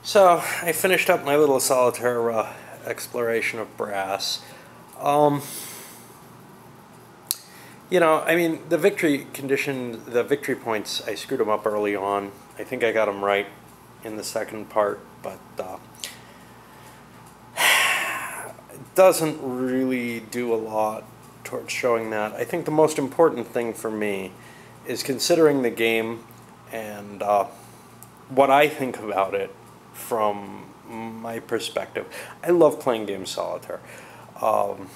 So I finished up my little solitaire exploration of brass. Um, I mean, the victory condition, the victory points, I screwed them up early on. I think I got them right in the second part, but it doesn't really do a lot towards showing that. I think the most important thing for me is considering the game and what I think about it from my perspective. I love playing games solitaire. Um,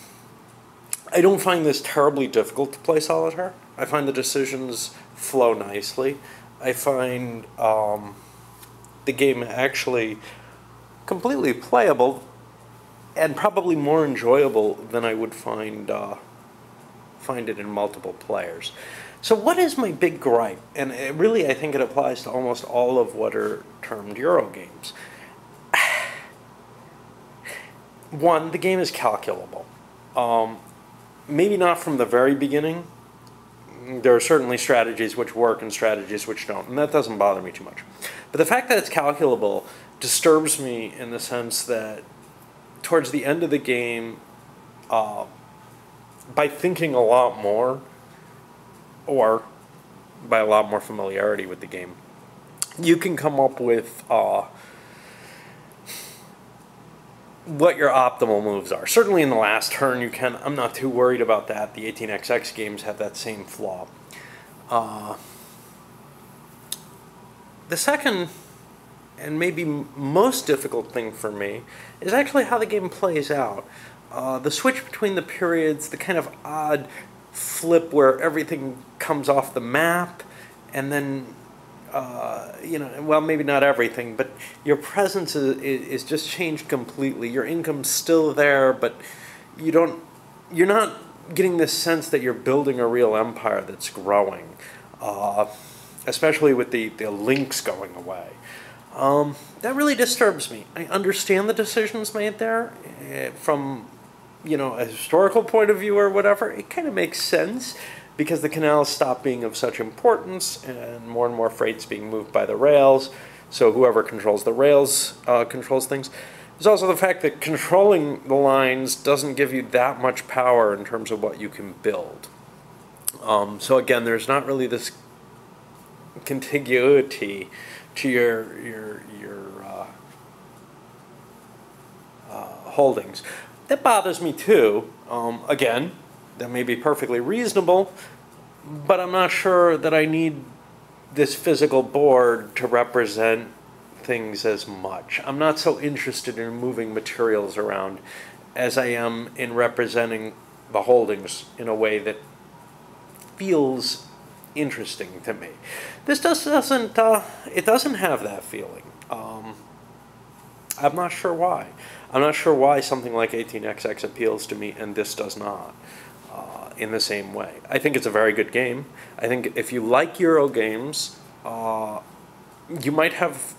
I don't find this terribly difficult to play solitaire. I find the decisions flow nicely. I find the game actually completely playable and probably more enjoyable than I would find it in multiple players. So what is my big gripe? And I think it applies to almost all of what are termed Euro games. One, the game is calculable. Maybe not from the very beginning. There are certainly strategies which work and strategies which don't, and that doesn't bother me too much. But the fact that it's calculable disturbs me in the sense that towards the end of the game, by thinking a lot more, or by a lot more familiarity with the game, you can come up with what your optimal moves are. Certainly in the last turn you can. I'm not too worried about that. The 18xx games have that same flaw. The second and maybe most difficult thing for me is actually how the game plays out. The switch between the periods, the kind of odd flip where everything comes off the map, and then, well, maybe not everything, but your presence is just changed completely. Your income's still there, but you're not getting this sense that you're building a real empire that's growing, especially with the links going away. That really disturbs me. I understand the decisions made there from, a historical point of view or whatever. It kind of makes sense because the canals stop being of such importance and more freight's being moved by the rails. So whoever controls the rails controls things. There's also the fact that controlling the lines doesn't give you that much power in terms of what you can build. So again, there's not really this contiguity to your holdings. That bothers me too. Again, that may be perfectly reasonable, but I'm not sure that I need this physical board to represent things as much. I'm not so interested in moving materials around as I am in representing the holdings in a way that feels interesting to me. This doesn't have that feeling. I'm not sure why. I'm not sure why something like 18xx appeals to me and this does not in the same way. I think it's a very good game. I think if you like Euro games, you might have...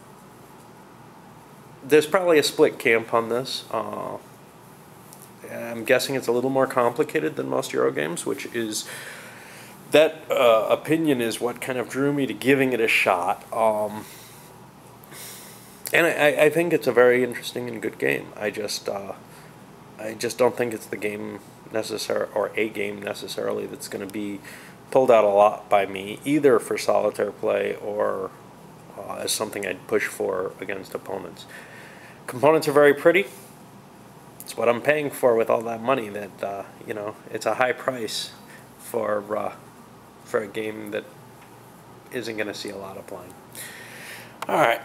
There's probably a split camp on this. I'm guessing it's a little more complicated than most Euro games, which is... That opinion is what kind of drew me to giving it a shot. And I think it's a very interesting and good game. I just don't think it's the game or a game necessarily that's going to be pulled out a lot by me, either for solitaire play or as something I'd push for against opponents. Components are very pretty. It's what I'm paying for with all that money. That it's a high price for a game that isn't going to see a lot of playing. All right.